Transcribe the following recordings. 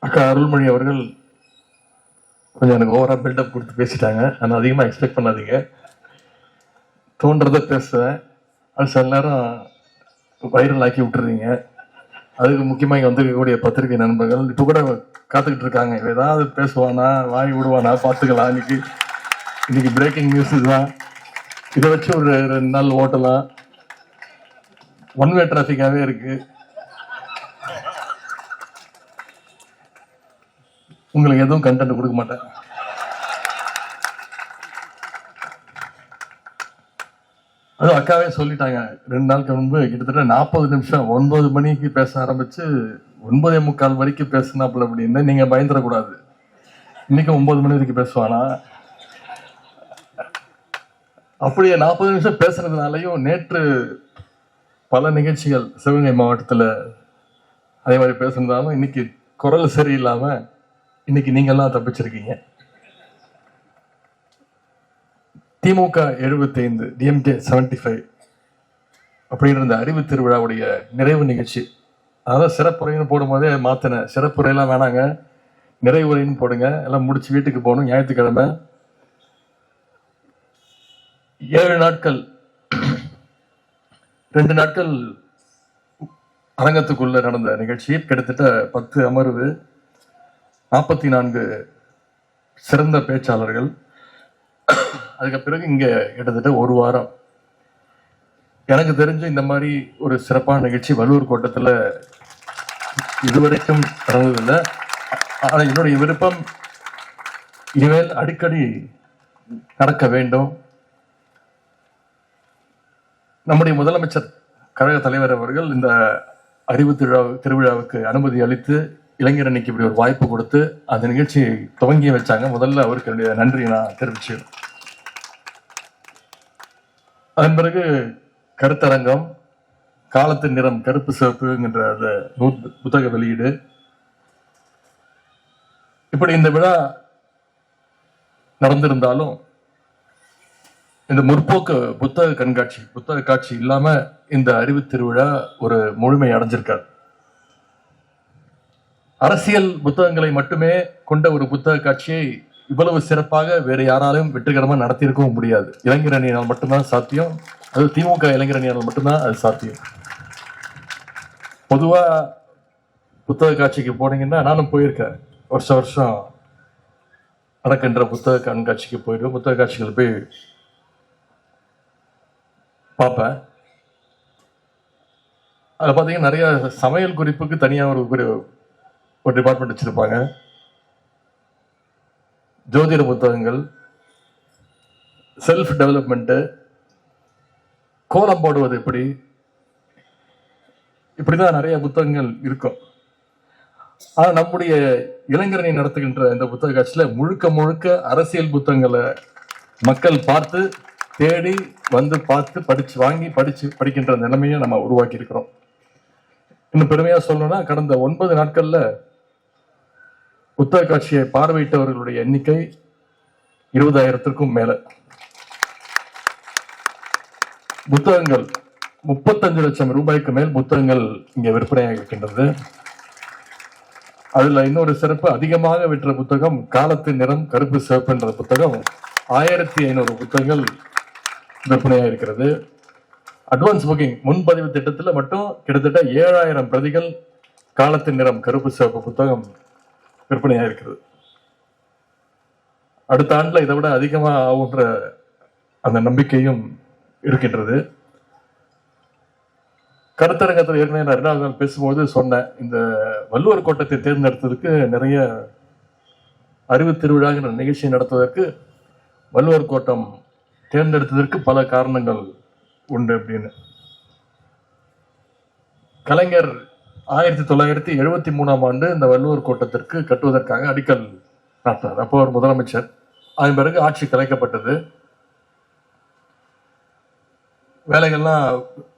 அக்கா அருள்மொழி அவர்கள் கொஞ்சம் எனக்கு ஓவரா பில்டப் கொடுத்து பேசிட்டாங்க. ஆனால் அதிகமாக எக்ஸ்பெக்ட் பண்ணாதீங்க. தோன்றதை பேசுவேன். அது சில நேரம் வைரல் ஆக்கி விட்டுறீங்க. அதுக்கு முக்கியமாக இங்கே வந்திருக்கக்கூடிய பத்திரிகை நண்பர்கள் இப்போ கூட காத்துக்கிட்டு இருக்காங்க. ஏதாவது பேசுவானா, வாங்கி விடுவானா, பார்த்துக்கலாம். இன்னைக்கு பிரேக்கிங் நியூஸ் தான். இதை வச்சு ஒரு 2 நாள் ஓட்டலாம். ஒன் வே டிராஃபிக்காகவே இருக்கு. உங்களுக்கு எதுவும் கண்டென்ட் கொடுக்க மாட்டேன். அதுவும் அக்காவே சொல்லிட்டாங்க 2 நாளுக்கு முன்பு கிட்டத்தட்ட 40 நிமிஷம் 9 மணிக்கு பேச ஆரம்பிச்சு 9:45 வரைக்கும் பேசினாப்புல அப்படின்னு. நீங்க பயந்துடக்கூடாது. இன்னைக்கு 9 மணி வரைக்கும் பேசுவானா? அப்படியே 40 நிமிஷம் பேசுறதுனாலையும் நேற்று பல நிகழ்ச்சிகள் சிவகங்கை மாவட்டத்தில் அதே மாதிரி பேசுறதாலும் இன்னைக்கு குரல் சரியில்லாம இன்னைக்கு நீங்கெல்லாம் தப்பிச்சிருக்கீங்க. திமுக 75, டிஎம்கே 75 அப்படின்ற இந்த அறிவு திருவிழாவுடைய நிறைவு நிகழ்ச்சி. அதான் சிறப்புரைன்னு போடும்போதே மாத்தினேன். சிறப்புரையெல்லாம் வேணாங்க, நிறைவுரைன்னு போடுங்க. எல்லாம் முடிச்சு வீட்டுக்கு போகணும். ஞாயிற்றுக்கிழமை 7 நாட்கள் 2 நாட்கள் அரங்கத்துக்குள்ள நடந்த நிகழ்ச்சி. கிட்டத்தட்ட 10 அமர்வு, 44 சிறந்த பேச்சாளர்கள். அதுக்கு பிறகு இங்க கிட்டத்தட்ட 1 வாரம். எனக்கு தெரிஞ்சு இந்த மாதிரி ஒரு சிறப்பான நிகழ்ச்சி வள்ளுவர் கோட்டத்தில் இதுவரைக்கும் நடந்ததில்லை. ஆனால் என்னுடைய விருப்பம் இனிமேல் அடிக்கடி நடக்க வேண்டும். நம்முடைய முதலமைச்சர் கழக தலைவர் அவர்கள் இந்த அறிவு திருவிழாவுக்கு அனுமதி அளித்து இளைஞர் அன்னைக்கு இப்படி ஒரு வாய்ப்பு கொடுத்து அந்த நிகழ்ச்சியை துவங்கி வச்சாங்க. முதல்ல அவருக்கு என்னுடைய நன்றி நான் தெரிவிச்சு. அதன் பிறகு கருத்தரங்கம், காலத்தின் நிறம் கருப்பு சிவப்புங்கிற அந்த புத்தக வெளியீடு. இப்படி இந்த விழா நடந்திருந்தாலும் இந்த முற்போக்கு புத்தக கண்காட்சி, புத்தக காட்சி இல்லாம இந்த அறிவு திருவிழா ஒரு முழுமை அடைஞ்சிருக்காது. அரசியல் புத்தகங்களை மட்டுமே கொண்ட ஒரு புத்தக காட்சியை இவ்வளவு சிறப்பாக வேறு யாராலும் வெற்றிகரமாக நடத்தியிருக்கவும் முடியாது. இளைஞர் அணியினால் மட்டும்தான் சாத்தியம். அது திமுக இளைஞர் அணியினால் மட்டும்தான் அது சாத்தியம். பொதுவா புத்தக காட்சிக்கு போனீங்கன்னா, நானும் போயிருக்கேன். வருஷம் நடக்கின்ற புத்தக கண்காட்சிக்கு போயிடுவேன். புத்தக காட்சிகள் போய் பார்ப்பேன். அதில் பார்த்தீங்கன்னா நிறைய சமையல் குறிப்புக்கு தனியாக ஒரு டிபார்ட்மெண்ட் வச்சிருப்பாங்க. ஜோதிட புத்தகங்கள், செல்ஃப் டெவலப்மெண்ட், கோலம் போடுவது எப்படி, இப்படிதான் நிறைய புத்தகங்கள் இருக்கும். ஆனா நம்முடைய இளைஞரணி நடத்துகின்ற இந்த புத்தக காட்சியில முழுக்க முழுக்க அரசியல் புத்தகங்களை மக்கள் பார்த்து தேடி வந்து பார்த்து படிச்சு வாங்கி படிக்கின்ற நிலைமையை நம்ம உருவாக்கி இருக்கிறோம். இன்னும் பெருமையா சொல்லணும்னா, கடந்த 9 நாட்கள்ல புத்தக காட்சியை பார்வையிட்டவர்களுடைய எண்ணிக்கை 20,000க்கும் மேல. புத்தகங்கள் 35 லட்சம் ரூபாய்க்கு மேல் புத்தகங்கள் இங்க விற்பனையாக இருக்கின்றது. அதுல இன்னொரு சிறப்பு, அதிகமாக விற்ற புத்தகம் காலத்தின் நிறம் கருப்பு சிவப்பு என்ற புத்தகம். 1500 புத்தகங்கள் விற்பனையாக இருக்கிறது. அட்வான்ஸ் புக்கிங் முன்பதிவு திட்டத்தில் மட்டும் கிட்டத்தட்ட 7000 பிரதிகள் காலத்தின் நிறம் கருப்பு சிவப்பு புத்தகம் விற்பனையாக இருக்கிறது. அடுத்த ஆண்டுல இதை விட அதிகமாக ஆகுன்ற அந்த நம்பிக்கையும் இருக்கின்றது. கருத்தரங்கத்தில் ஏற்கனவே நான் 2வது நாள் பேசும்போது சொன்னேன், இந்த வள்ளுவர் கோட்டத்தை தேர்ந்தெடுத்ததுக்கு நிறைய அறிவு திருவிழாங்கிற நிகழ்ச்சியை நடத்துவதற்கு வள்ளுவர் கோட்டம் தேர்ந்தெடுத்ததற்கு பல காரணங்கள் உண்டு அப்படின்னு. கலைஞர் 1973ஆம் ஆண்டு இந்த வள்ளுவர் கோட்டத்திற்கு கட்டுவதற்காக அடிக்கல் நாட்டினார். அப்போ ஒரு முதலமைச்சர். அதன் பிறகு ஆட்சி கலைக்கப்பட்டது. வேலைகள்லாம்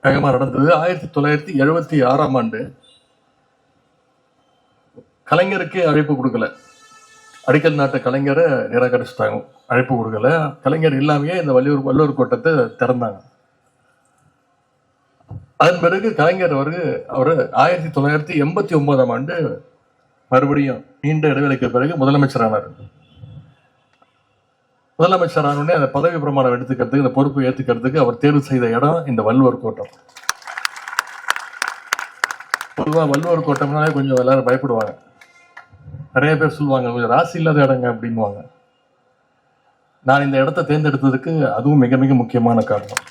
வேகமா நடந்தது. 1976ஆம் ஆண்டு கலைஞருக்கே அழைப்பு கொடுக்கல. அடிக்கல் நாட்ட கலைஞரை நிராகரிச்சுட்டாங்க. அழைப்பு கொடுக்கல. கலைஞர் இல்லாமையே இந்த வள்ளுவர் கோட்டத்தை திறந்தாங்க. அதன் பிறகு கலைஞர் அவர் 1989ஆம் ஆண்டு மறுபடியும் நீண்ட இடைவெளிக்கு பிறகு முதலமைச்சரானார். முதலமைச்சரானே அந்த பதவி பிரமாணம் எடுத்துக்கிறதுக்கு, இந்த பொறுப்பு ஏற்றுக்கிறதுக்கு அவர் தேர்வு செய்த இடம் இந்த வள்ளுவர் கோட்டம். பொதுவாக வள்ளுவர் கோட்டம்னாலே கொஞ்சம் எல்லாரும் பயப்படுவாங்க. நிறைய பேர் சொல்லுவாங்க கொஞ்சம் ராசி இல்லாத இடங்க அப்படின்வாங்க. நான் இந்த இடத்த தேர்ந்தெடுத்ததுக்கு அதுவும் மிக மிக முக்கியமான காரணம்.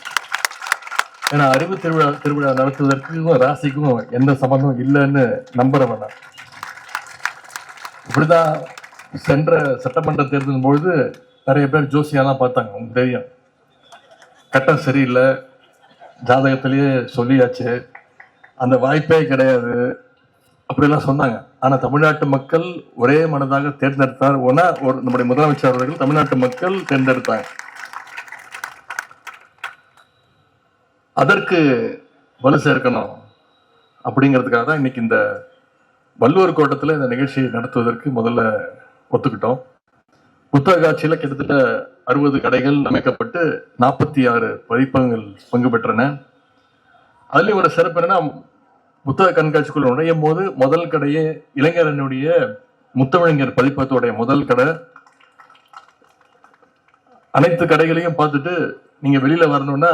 ஏன்னா அறிவு திருவிழா நடத்துவதற்கும் ராசிக்கும் எந்த சம்பந்தமும் இல்லைன்னு நம்புறவன் நான். இப்படிதான் சென்ற சட்டமன்ற தேர்தலின் பொழுது நிறைய பேர் ஜோசியெல்லாம் பார்த்தாங்க. உங்களுக்கு தெரியும், கட்டம் சரியில்லை, ஜாதகத்திலேயே சொல்லியாச்சு, அந்த வாய்ப்பே கிடையாது அப்படிலாம் சொன்னாங்க. ஆனா தமிழ்நாட்டு மக்கள் ஒரே மனதாக தேர்ந்தெடுத்தார். நம்முடைய முதலமைச்சர் அவர்கள் தமிழ்நாட்டு மக்கள் தேர்ந்தெடுத்தாங்க. அதற்கு வலு சேர்க்கணும் அப்படிங்கிறதுக்காக தான் இன்னைக்கு இந்த வள்ளுவர் கோட்டத்தில் இந்த நிகழ்ச்சியை நடத்துவதற்கு முதல்ல ஒத்துக்கிட்டோம். புத்தக காட்சியில கிட்டத்தட்ட 60 கடைகள் அமைக்கப்பட்டு 46 பதிப்பகங்கள் பங்கு பெற்றன. அதுலயும் ஒரு சிறப்பு என்னன்னா, புத்தக கண்காட்சிக்குள்ள நுழையும் போது முதல் கடையே இளைஞரனுடைய முத்தமிழர் பதிப்பகத்துடைய முதல் கடை. அனைத்து கடைகளையும் பார்த்துட்டு நீங்க வெளியில வரணும்னா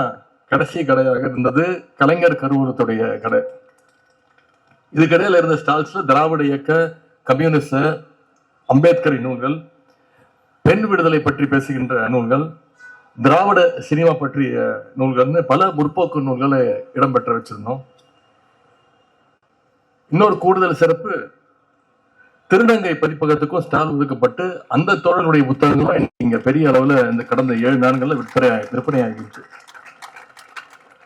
கடைசி கடையாக இருந்தது கலைஞர் கருவூலத்துடைய கடை. இதுக்கிடையில இருந்த ஸ்டால்ஸ்ல திராவிட இயக்க, கம்யூனிஸ்ட, அம்பேத்கர் நூல்கள், பெண் விடுதலை பற்றி பேசுகின்ற நூல்கள், திராவிட சினிமா பற்றிய நூல்கள்னு பல முற்போக்கு நூல்களை இடம்பெற்ற வச்சிருந்தோம். இன்னொரு கூடுதல் சிறப்பு, திருநங்கை பதிப்பகத்துக்கும் ஸ்டால் ஒதுக்கப்பட்டு அந்த தோழர்களுடைய புத்தகங்களும் இங்க பெரிய அளவுல இந்த கடந்த 7 நாட்கள்ல விற்பனை ஆகிடுச்சு.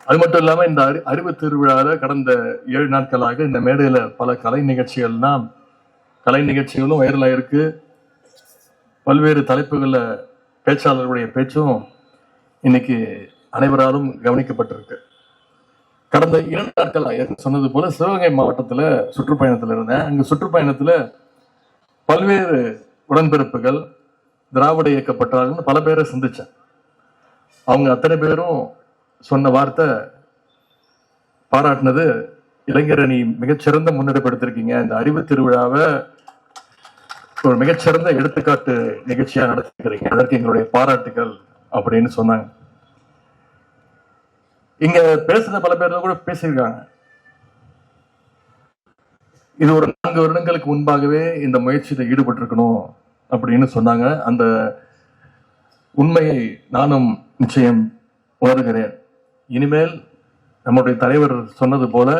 அது மட்டும் இல்லாம இந்த அறிவு திருவிழால கடந்த 7 நாட்களாக இந்த மேடையில பல கலை நிகழ்ச்சிகளும் வைரலாயிருக்கு. பல்வேறு தலைப்புகள்ல பேச்சாளர்களுடைய பேச்சும் இன்னைக்கு அனைவராலும் கவனிக்கப்பட்டிருக்கு. கடந்த 2 நாட்களாக சொன்னது போல சிவகங்கை மாவட்டத்துல சுற்றுப்பயணத்துல இருந்தேன். அங்க சுற்றுப்பயணத்துல பல்வேறு உடன்பிறப்புகள், திராவிட இயக்கப்பட்டார்கள் பல பேரை சந்திச்சேன். அவங்க அத்தனை பேரும் சொன்ன வார்த்தை, பாராட்டினது, இளைஞரணி மிகச்சிறந்த முன்னெடுப்படுத்திருக்கீங்க, இந்த அறிவு திருவிழாவை ஒரு மிகச்சிறந்த எடுத்துக்காட்டு நிகழ்ச்சியா நடத்திருக்கிறீங்க, அதற்கு எங்களுடைய பாராட்டுகள் அப்படின்னு சொன்னாங்க. இங்க பேசுன பல பேர் கூட பேசியிருக்காங்க. இது ஒரு 4 வருடங்களுக்கு முன்பாகவே இந்த முயற்சியில ஈடுபட்டிருக்கணும் அப்படின்னு சொன்னாங்க. அந்த உண்மையை நானும் நிச்சயம் உணர்கிறேன். இனிமேல் நம்முடைய தலைவர் சொன்னது போல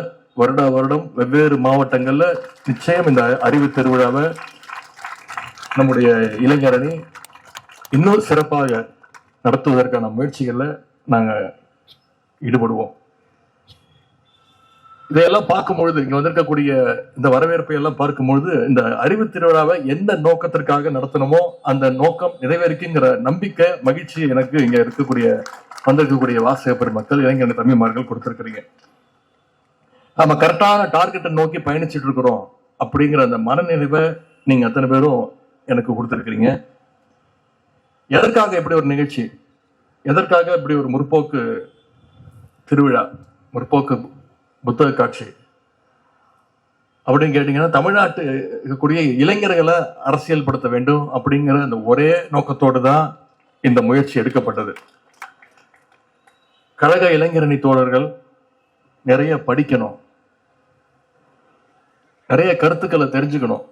வருடம் வெவ்வேறு மாவட்டங்கள்ல நிச்சயம் இந்த அறிவு திருவிழாவை நம்முடைய இளைஞரணி இன்னும் சிறப்பாக நடத்துவதற்கான முயற்சிகள்ல நாங்க ஈடுபடுவோம். இதையெல்லாம் பார்க்கும்பொழுது, இங்க வந்திருக்கக்கூடிய இந்த வரவேற்பை எல்லாம் பார்க்கும்பொழுது, இந்த அறிவு திருவிழாவை எந்த நோக்கத்திற்காக நடத்தணுமோ அந்த நோக்கம் நிறைவேறிக்குங்கிற நம்பிக்கை, மகிழ்ச்சி எனக்கு இங்க வந்திருக்கக்கூடிய வாசக பெருமக்கள், இளைஞர் தம்பிமார்கள் கொடுத்திருக்கிறீங்க. நம்ம கரெக்டான டார்கெட்டை நோக்கி பயணிச்சுட்டு இருக்கிறோம் அப்படிங்கிற அந்த மனநிறைவை நீங்க அத்தனை பேரும் எனக்கு கொடுத்திருக்கிறீங்க. எதற்காக இப்படி ஒரு நிகழ்ச்சி, எதற்காக இப்படி ஒரு முற்போக்கு திருவிழா, முற்போக்கு புத்தக காட்சி அப்படின்னு கேட்டீங்கன்னா, தமிழ்நாட்டு இருக்கக்கூடிய இளைஞர்களை அரசியல் படுத்த வேண்டும் அப்படிங்கிற அந்த ஒரே நோக்கத்தோடு தான் இந்த முயற்சி எடுக்கப்பட்டது. கழக இளைஞரணி தோழர்கள் நிறைய படிக்கணும், நிறைய கருத்துக்களை தெரிஞ்சுக்கணும்.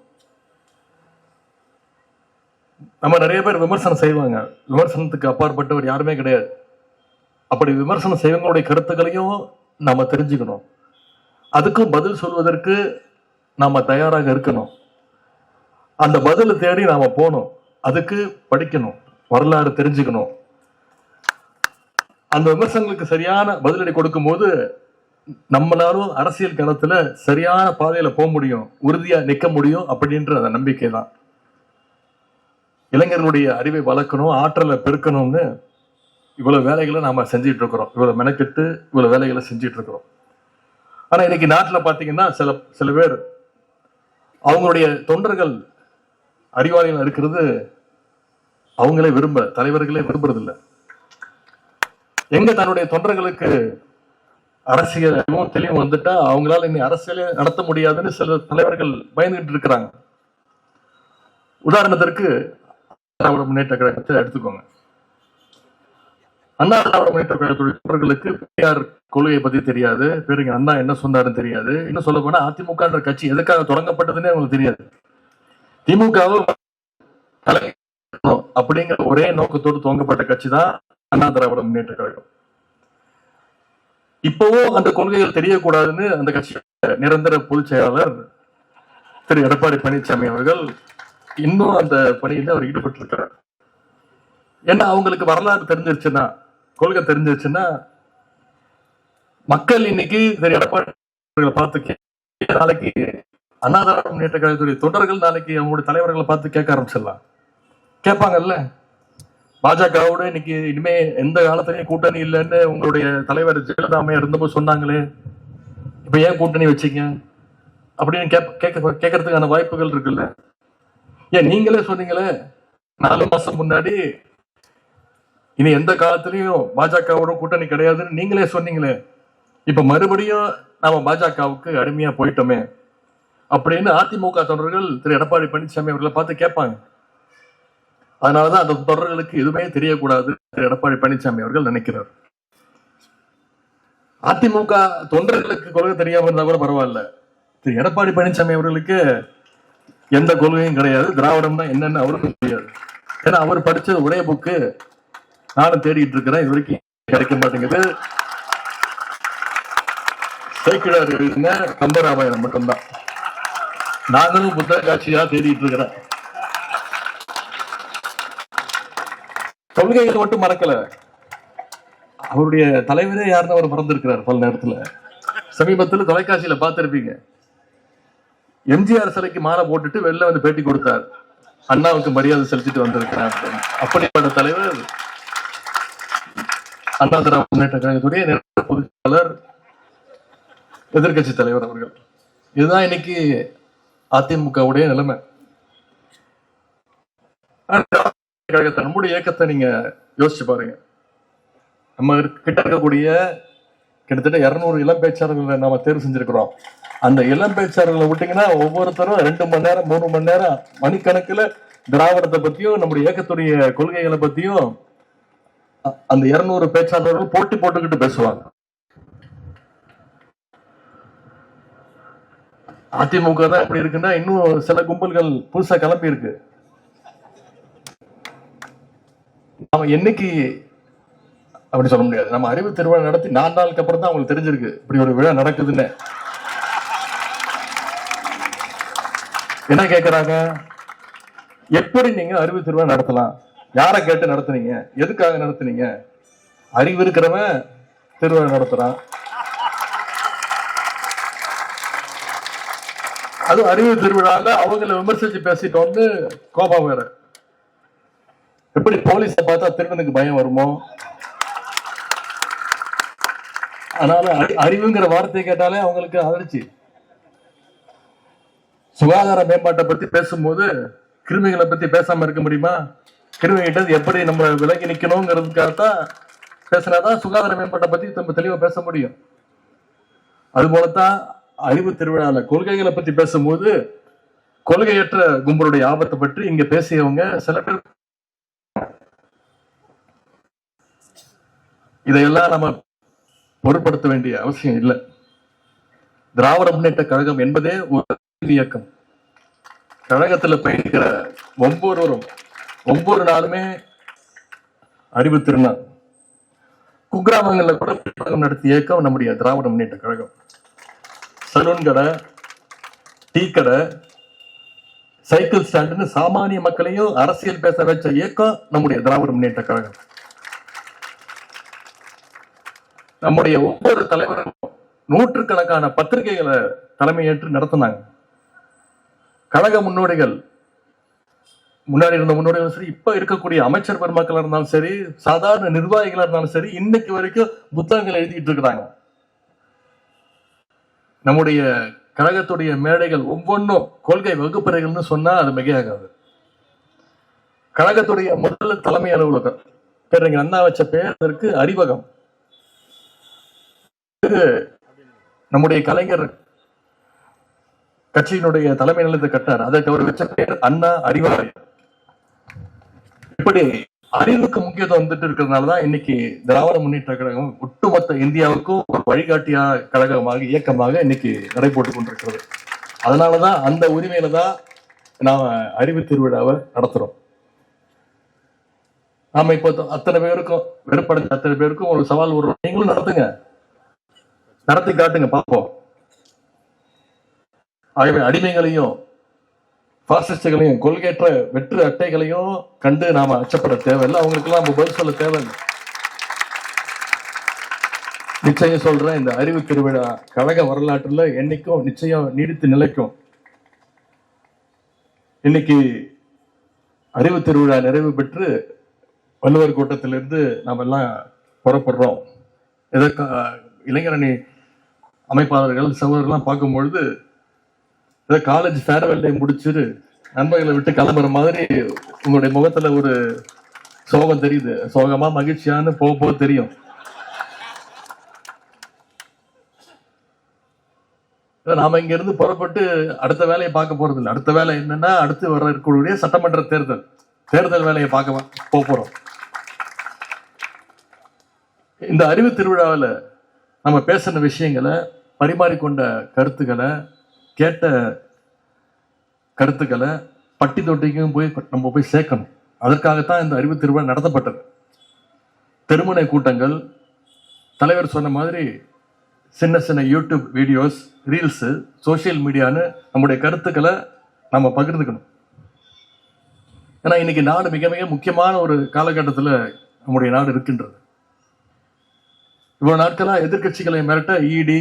நம்ம நிறைய பேர் விமர்சனம் செய்வாங்க, விமர்சனத்துக்கு அப்பாற்பட்டவர் யாருமே கிடையாது. அப்படி விமர்சனம் செய்வங்களுடைய கருத்துக்களையும் நாம தெரிஞ்சுக்கணும், அதுக்கும் பதில் சொல்வதற்கு நாம தயாராக இருக்கணும். அந்த பதிலை தேடி நாம போகணும், அதுக்கு படிக்கணும், வரலாறு தெரிஞ்சுக்கணும். அந்த விமர்சனங்களுக்கு சரியான பதிலடி கொடுக்கும் போது நம்மளாலும் அரசியல் களத்துல சரியான பாதையில போக முடியும், உறுதியா நிக்க முடியும் அப்படின்ற அந்த நம்பிக்கை தான். இளைஞர்களுடைய அறிவை வளர்க்கணும், ஆற்றலை பெருக்கணும்னு இவ்வளவு வேலைகளை நாம செஞ்சிட்டு இருக்கிறோம், இவ்வளவு மெனக்கெட்டு இவ்வளவு வேலைகளை செஞ்சிட்டு இருக்கிறோம். ஆனா இன்னைக்கு நாட்டுல பாத்தீங்கன்னா சில பேர் அவங்களுடைய தொண்டர்கள் அறிவாளிகள் இருக்கிறது அவங்களே தலைவர்களே விரும்புறது இல்லை. எங்க தன்னுடைய தொண்டர்களுக்கு அரசியல் தெளிவு வந்துட்டா அவங்களால இனி அரசியலே நடத்த முடியாதுன்னு சில தலைவர்கள் பயந்துகிட்டு இருக்கிறாங்க. உதாரணத்திற்கு திராவிட முன்னேற்ற கழகத்தை எடுத்துக்கோங்க. அண்ணா திராவிட முன்னேற்ற கழகத்துடைய தொண்டர்களுக்கு பெரியார் கொள்கையை பத்தி தெரியாது, பெருங்க அண்ணா என்ன சொன்னாருன்னு தெரியாது. இன்னும் சொல்ல போனா அதிமுக கட்சி எதுக்காக தொடங்கப்பட்டதுன்னே அவங்களுக்கு தெரியாது. திமுகவை அப்படிங்கிற ஒரே நோக்கத்தோடு துவங்கப்பட்ட கட்சி தான் அண்ணா திராவிட முன்னேற்ற கழகம். இப்பவும் அந்த கொள்கைகள் தெரியக்கூடாதுன்னு அந்த கட்சி நிரந்தர பொதுச் செயலாளர் திரு எடப்பாடி பழனிசாமி அவர்கள் இன்னும் அந்த பணியில அவர் ஈடுபட்டிருக்கிறார். ஏன்னா அவங்களுக்கு வரலாறு தெரிஞ்சிருச்சுன்னா, கொள்கை தெரிஞ்சிருச்சுன்னா, மக்கள் இன்னைக்கு திரு எடப்பாடி பார்த்து நாளைக்கு அண்ணா திராவிட முன்னேற்ற கழகத்துடைய தொண்டர்கள் நாளைக்கு அவங்களுடைய தலைவர்களை பார்த்து கேட்க ஆரம்பிச்சிடலாம். கேட்பாங்கல்ல, பாஜகவோட இன்னைக்கு இனிமே எந்த காலத்திலயும் கூட்டணி இல்லைன்னு உங்களுடைய தலைவர் ஜெயலலிதா அம்மையார் இருந்தபோது சொன்னாங்களே, இப்ப ஏன் கூட்டணி வச்சீங்க அப்படின்னு கேட்கறதுக்கான வாய்ப்புகள் இருக்குல்ல. ஏன் நீங்களே சொன்னீங்களே 4 மாசம் முன்னாடி இனி எந்த காலத்திலயும் பாஜகவோட கூட்டணி கிடையாதுன்னு நீங்களே சொன்னீங்களே, இப்ப மறுபடியும் நாம பாஜகவுக்கு அடிமையா போயிட்டோமே அப்படின்னு அதிமுக தொண்டர்கள் திரு எடப்பாடி பழனிசாமி அவர்களை பார்த்து கேட்பாங்க. அதனாலதான் அந்த தொடர்களுக்கு எதுவுமே தெரியக்கூடாது திரு எடப்பாடி பழனிசாமி அவர்கள் நினைக்கிறார். அதிமுக தொண்டர்களுக்கு கொள்கை தெரியாம இருந்தா கூட பரவாயில்ல, திரு எடப்பாடி பழனிசாமி அவர்களுக்கு எந்த கொள்கையும் கிடையாது, திராவிடம் தான் என்னன்னு அவருக்கும் தெரியாது. ஏன்னா அவர் படிச்சது ஒரே புக்கு, நானும் தேடிட்டு இருக்கிறேன், இது வரைக்கும் கிடைக்க மாட்டேங்குது. சேக்கிழார் எழுதின கம்பராமாயணம் மட்டும்தான். நாங்களும் புத்தக காட்சியா தேடிட்டு இருக்கிறேன். கொள்கைகளை மட்டும் மறக்கல, அவருடைய தலைவரே யாருன்னு அவர் மறந்திருக்கிறார் பல நேரத்துல. சமீபத்தில் தொலைக்காட்சியில பார்த்திருப்பீங்க, எம்ஜிஆர் சிலைக்கு மாலை போட்டுட்டு வெளில வந்து பேட்டி கொடுத்தார், அண்ணாவுக்கு மரியாதை செலுத்திட்டு வந்திருக்கிறார். அப்படிப்பட்ட தலைவர் அண்ணா திராவிட முன்னேற்ற கழகத்துடைய பொதுச் செயலாளர், எதிர்கட்சி தலைவர் அவர்கள். இதுதான் இன்னைக்கு அதிமுகவுடைய நிலைமை. நம்முடைய இயக்கத்தை நீங்க யோசிச்சு பாருங்க. நம்ம கிட்ட இருக்கக்கூடிய கிட்டத்தட்ட 200 இளம் பேச்சாளர்களை நாம தேர்வு செஞ்சிருக்கிறோம். அந்த இளம் பேச்சாளர்களை விட்டீங்கன்னா ஒவ்வொருத்தரும் 2 மணி நேரம் 3 மணி நேரம் மணிக்கணக்கில் திராவிடத்தை பத்தியும் நம்முடைய இயக்கத்துடைய கொள்கைகளை பத்தியும் அந்த 200 பேச்சாளர்கள் போட்டி போட்டுக்கிட்டு பேசுவாங்க. அதிமுக தான் எப்படி இருக்குன்னா, இன்னும் சில கும்பல்கள் புதுசா கிளம்பி இருக்கு. நம்ம என்னைக்கு அப்படி சொல்ல முடியாது. நம்ம அறிவு திருவிழா நடத்தி 4 நாளுக்கு அப்புறம் தான் அவங்களுக்கு தெரிஞ்சிருக்கு இப்படி ஒரு விழா நடக்குதுன்னு. என்ன கேட்கறாங்க, எப்படி நீங்க அறிவு திருவிழா நடத்தலாம், யாரை கேட்டு நடத்துனீங்க, எதுக்காக நடத்துனீங்க? அறிவு இருக்கிறவன் திருவிழா நடத்துறான், அது அறிவு திருவிழால அவங்களை விமர்சிச்சு பேசிட்டு வந்து கோபம் வேற. எப்படி போலீஸை பார்த்தா திருடனுக்கு பயம் வருமோ, அதனால அறிவுங்கிற வார்த்தையை கேட்டாலே அவங்களுக்கு அதிர்ச்சி. சுகாதார மேம்பாட்டை பத்தி பேசும்போது கிருமிகளை பத்தி பேசாம இருக்க முடியுமா? கிருமிகிட்ட எப்படி நம்ம விலகி நிக்கணுங்கிறதுக்காகத்தான் பேசினாதான் சுகாதார மேம்பாட்டை பத்தி நம்ம தெளிவா பேச முடியும். அது போலத்தான் அறிவு திருவிழால கொள்கைகளை பத்தி பேசும்போது கொள்கையற்ற கும்பலுடைய ஆபத்தை பற்றி இங்க பேசியவங்க சில பேர். இதையெல்லாம் நம்ம பொருட்படுத்த வேண்டிய அவசியம் இல்லை. திராவிட முன்னேற்ற கழகம் என்பதே ஒரு இயக்கம். கழகத்துல பயணிக்கிற ஒவ்வொருவரும் ஒவ்வொரு நாளுமே அறிவு திருநாள். குக்கிராமங்கள்ல கூட நடத்திய இயக்கம் நம்முடைய திராவிட முன்னேற்ற கழகம். சலூன் கடை, டீ கடை, சைக்கிள் ஸ்டாண்டுன்னு சாமானிய மக்களையும் அரசியல் பேச வச்ச இயக்கம் நம்முடைய திராவிட முன்னேற்ற கழகம். நம்முடைய ஒவ்வொரு தலைவரும் நூற்றுக்கணக்கான பத்திரிகைகளை தலைமையேற்று நடத்தினாங்க. கழக முன்னோடிகள், முன்னாடி இருந்த முன்னோடிகள் சரி, இப்ப இருக்கக்கூடிய அமைச்சர் பெருமக்களா இருந்தாலும் சரி, சாதாரண நிர்வாகிகளா இருந்தாலும் சரி, இன்னைக்கு வரைக்கும் புத்தகங்கள் எழுதிட்டு இருக்கிறாங்க. நம்முடைய கழகத்துடைய மேடைகள் ஒவ்வொன்றும் கொள்கை வகுப்பறைகள்னு சொன்னா அது மிகையாகாது. கழகத்துடைய முதல் தலைமை அலுவலகம் பேர் அண்ணா வச்ச பேருக்கு அறிவகம். நம்முடைய கலைஞர் கட்சியினுடைய தலைமை நிலையத்தை கட்டார். அதற்கு அவர் வச்ச பேர் அண்ணா அறிவாலயம். இப்படி அறிவுக்கு முக்கியத்துவம் வந்துட்டு இருக்கிறதுனாலதான் இன்னைக்கு திராவிட முன்னேற்ற கழகம் ஒட்டுமொத்த இந்தியாவுக்கும் ஒரு வழிகாட்டியா கழகமாக இயக்கமாக இன்னைக்கு நடைபோட்டுக் கொண்டிருக்கிறது. அதனாலதான் அந்த உரிமையில தான் நாம அறிவு திருவிழாவை நடத்துறோம். நாம இப்போ அத்தனை பேருக்கும் வெறுப்படைஞ்ச அத்தனை பேருக்கும் ஒரு சவால் வரும். நீங்களும் நடத்துங்க, நடத்தி காட்டுங்க, பார்ப்போம். ஆகவே அடிமைகளையும் பாசிஸ்டுகளையும் கொள்கையற்ற வெற்று அட்டைகளையும் கண்டு நாம அச்சப்பட தேவையில்லை. அவங்களுக்கு எல்லாம் பதில் சொல்ல தேவையில்லை. நிச்சயம் சொல்றேன், இந்த அறிவு திருவிழா கழக வரலாற்றுல என்னைக்கும் நிச்சயம் நீடித்து நிலைக்கும். இன்னைக்கு அறிவு திருவிழா நிறைவு பெற்று வள்ளுவர் கூட்டத்திலிருந்து நாம் எல்லாம் புறப்படுறோம். இதற்கு இளைஞரணி அமைப்பாளர்கள் சகோதரர்கள்லாம் பார்க்கும்பொழுது காலேஜ் ஃபேர்வெல் டே முடிச்சுட்டு நண்பர்களை விட்டு கிளம்புற மாதிரி உங்களுடைய முகத்துல ஒரு சோகம் தெரியுது. சோகமா மகிழ்ச்சியான்னு போக தெரியும். நாம இங்க இருந்து புறப்பட்டு அடுத்த வேலையை பார்க்க போறது இல்லை. அடுத்த வேலை என்னன்னா, அடுத்து வர இருக்கக்கூடிய சட்டமன்ற தேர்தல் வேலையை பார்க்க போறோம். இந்த அறிவு திருவிழாவில் நம்ம பேசின விஷயங்களை, பரிமாறிக்கொண்ட கருத்துக்களை, கேட்ட கருத்துக்களை பட்டி தொட்டிக்கும் நம்ம போய் சேர்க்கணும். அதற்காகத்தான் இந்த அறிவு திருவிழா நடத்தப்பட்டது. தெருமுனை கூட்டங்கள், தலைவர் சொன்ன மாதிரி சின்ன சின்ன யூடியூப் வீடியோஸ், ரீல்ஸ், சோசியல் மீடியான்னு நம்முடைய கருத்துக்களை நம்ம பகிர்ந்துக்கணும். ஏன்னா இன்னைக்கு நாடு மிக மிக முக்கியமான ஒரு காலகட்டத்தில் நம்முடைய நாடு இருக்கின்றது. இவ்வளவு நாட்களா எதிர்கட்சிகளை மிரட்ட இடி,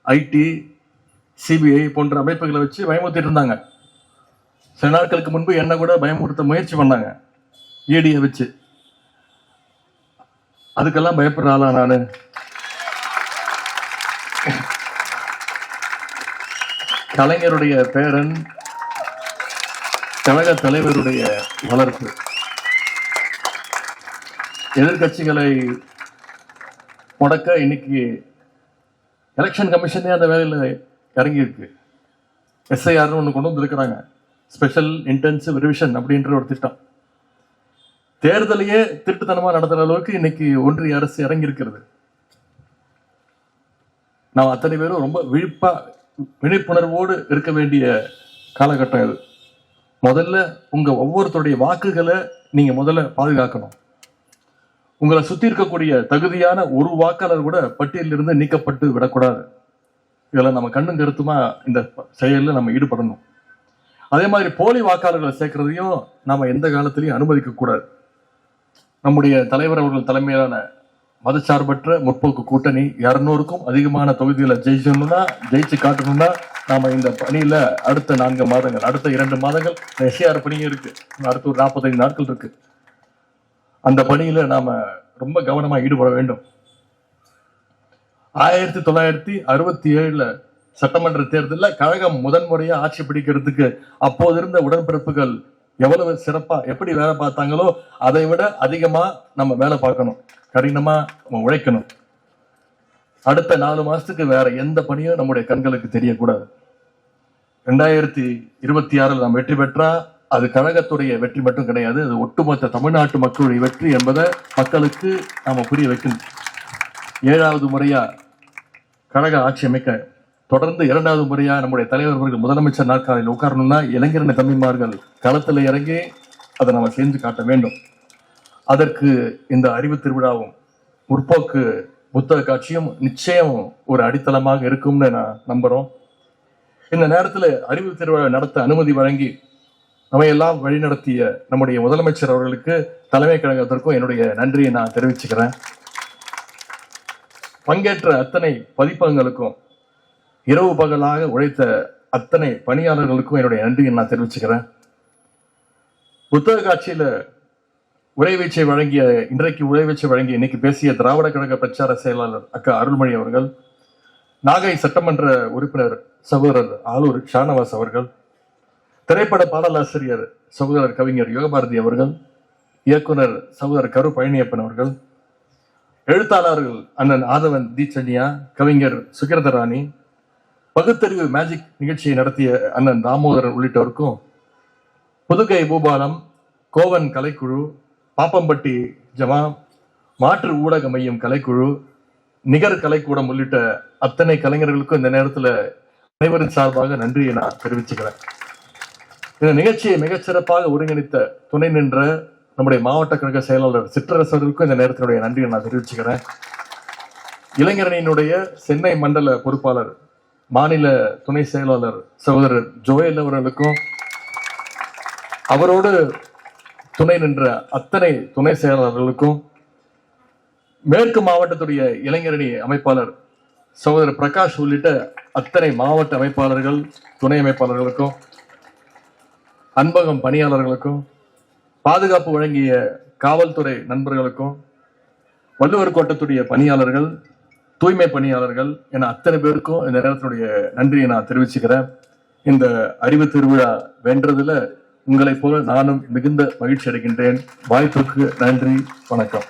ஐடி, சிபிஐ போன்ற அமைப்புகளை வச்சு பயமுறுத்திட்டு இருந்தாங்க. சில நாட்களுக்கு முன்பு என்ன கூட பயமுறுத்த முயற்சி பண்ணாங்க இடியை வச்சு. அதுக்கெல்லாம் பயப்படுற ஆளா நானு? கலைஞருடைய பேரன், கழக தலைவருடைய வளர்ப்பு, எதிர்கட்சிகளை முடக்க இன்னைக்கு எலெக்ஷன் கமிஷனே அந்த வேலையில் இறங்கி இருக்கு. எஸ்ஐஆர்னு ஒன்று கொண்டு வந்துருக்கிறாங்க, ஸ்பெஷல் இன்டென்சிவ் ரிவிஷன் அப்படின்ற ஒரு திட்டம். தேர்தலையே திருட்டுத்தனமா நடத்துற அளவுக்கு இன்னைக்கு ஒன்றிய அரசு இறங்கி இருக்கிறது. நாம் அத்தனை பேரும் ரொம்ப விழிப்புணர்வோடு இருக்க வேண்டிய காலகட்டம் இது. முதல்ல உங்க ஒவ்வொருத்தருடைய வாக்குகளை நீங்க முதல்ல பாதுகாக்கணும். உங்களை சுத்தி இருக்கக்கூடிய தகுதியான ஒரு வாக்காளர் கூட பட்டியலில் இருந்து நீக்கப்பட்டு விடக்கூடாது. இதுல நம்ம கண்ணும் கருத்துமா இந்த செயலில் நம்ம ஈடுபடணும். அதே மாதிரி போலி வாக்காளர்களை சேர்க்கறதையும் நாம எந்த காலத்திலையும் அனுமதிக்க கூடாது. நம்முடைய தலைவர் அவர்கள் தலைமையிலான மதச்சார்பற்ற முற்போக்கு கூட்டணி 200க்கும் அதிகமான தொகுதிகளை ஜெயிச்சு காட்டணும்னா நாம இந்த பணியில அடுத்த 4 மாதங்கள், அடுத்த 2 மாதங்கள் எஸ்ஐஆர் பணியும் இருக்கு, அடுத்த ஒரு 45 நாட்கள் இருக்கு. அந்த பணியில நாம ரொம்ப கவனமா ஈடுபட வேண்டும். 1967 சட்டமன்ற தேர்தலில் கழகம் முதன்முறையா ஆட்சி பிடிக்கிறதுக்கு அப்போது இருந்த உடன்பிறப்புகள் எவ்வளவு சிறப்பா எப்படி வேலை பார்த்தாங்களோ அதை விட அதிகமா நம்ம வேலை பார்க்கணும், கடினமா நம்ம உழைக்கணும். அடுத்த 4 மாசத்துக்கு வேற எந்த பணியும் நம்முடைய கண்களுக்கு தெரியக்கூடாது. 2026 நாம் வெற்றி பெற்றா அது கழகத்துடைய வெற்றி மட்டும் கிடையாது, அது ஒட்டுமொத்த தமிழ்நாட்டு மக்களுடைய வெற்றி என்பதை மக்களுக்கு நாம புரிய வைக்கணும். 7வது முறையா கழக ஆட்சி அமைக்க தொடர்ந்து 2வது முறையா நம்முடைய தலைவர் அவர்கள் முதலமைச்சர் நாற்காலில் உட்காரணும்னா இளைஞரணி தம்பிமார்கள் களத்தில் இறங்கி அதை நம்ம செஞ்சு காட்ட வேண்டும். அதற்கு இந்த அறிவு திருவிழாவும் முற்போக்கு புத்தக காட்சியும் நிச்சயம் ஒரு அடித்தளமாக இருக்கும்னு நான் நம்புறோம். இந்த நேரத்தில் அறிவு திருவிழா நடத்த அனுமதி வழங்கி நம்மையெல்லாம் வழிநடத்திய நம்முடைய முதலமைச்சர் அவர்களுக்கு, தலைமை கழகத்திற்கும் என்னுடைய நன்றியை நான் தெரிவிச்சுக்கிறேன். பங்கேற்ற அத்தனை பதிப்பகங்களுக்கும், இரவு பகலாக உழைத்த அத்தனை பணியாளர்களுக்கும் என்னுடைய நன்றியை நான் தெரிவிச்சுக்கிறேன். புத்தக காட்சியில உரைவீச்சை வழங்கிய இன்னைக்கு பேசிய திராவிட கழக பிரச்சார செயலாளர் அக்கா அருள்மொழி அவர்கள், நாகை சட்டமன்ற உறுப்பினர் சகோதரர் ஆலூர் ஷானவாஸ் அவர்கள், திரைப்பட பாடலாசிரியர் சகோதரர் கவிஞர் யோகபாரதி அவர்கள், இயக்குனர் சகோதரர் கரு பழனியப்பன் அவர்கள், எழுத்தாளர்கள் அண்ணன் ஆதவன் தீச்சன்யா, கவிஞர் சுகிரதராணி, பகுத்தறிவு மேஜிக் நிகழ்ச்சியை நடத்திய அண்ணன் தாமோதரன் உள்ளிட்டோருக்கும், புதுகை பூபாலம், கோவன் கலைக்குழு, பாப்பம்பட்டி ஜமா, மாற்று ஊடக மையம் கலைக்குழு, நிகர் கலைக்கூடம் உள்ளிட்ட அத்தனை கலைஞர்களுக்கும் இந்த நேரத்தில் அனைவரின் சார்பாக நன்றியை நான் தெரிவிச்சுக்கிறேன். இந்த நிகழ்ச்சியை மிகச்சிறப்பாக ஒருங்கிணைத்த துணை நின்ற நம்முடைய மாவட்ட கழக செயலாளர் சிற்றரசர்களுக்கும் இந்த நேரத்தினுடைய நன்றியை நான் தெரிவிச்சுக்கிறேன். இளைஞரணியினுடைய சென்னை மண்டல பொறுப்பாளர், மாநில துணை செயலாளர் சகோதரர் ஜோயல் அவர்களுக்கும், அவரோடு துணை நின்ற அத்தனை துணை செயலாளர்களுக்கும், மேற்கு மாவட்டத்துடைய இளைஞரணி அமைப்பாளர் சகோதரர் பிரகாஷ் உள்ளிட்ட அத்தனை மாவட்ட அமைப்பாளர்கள், துணை அமைப்பாளர்களுக்கும், அன்பகம் பணியாளர்களுக்கும், பாதுகாப்பு வழங்கிய காவல்துறை நண்பர்களுக்கும், வள்ளுவர் கோட்டத்துடைய பணியாளர்கள், தூய்மை பணியாளர்கள் என அத்தனை பேருக்கும் இந்த நேரத்தினுடைய நன்றியை நான் தெரிவிச்சுக்கிறேன். இந்த அறிவு திருவிழா வென்றதுல உங்களைப் போல நானும் மிகுந்த மகிழ்ச்சி அடைகின்றேன். வாய்ப்புக்கு நன்றி, வணக்கம்.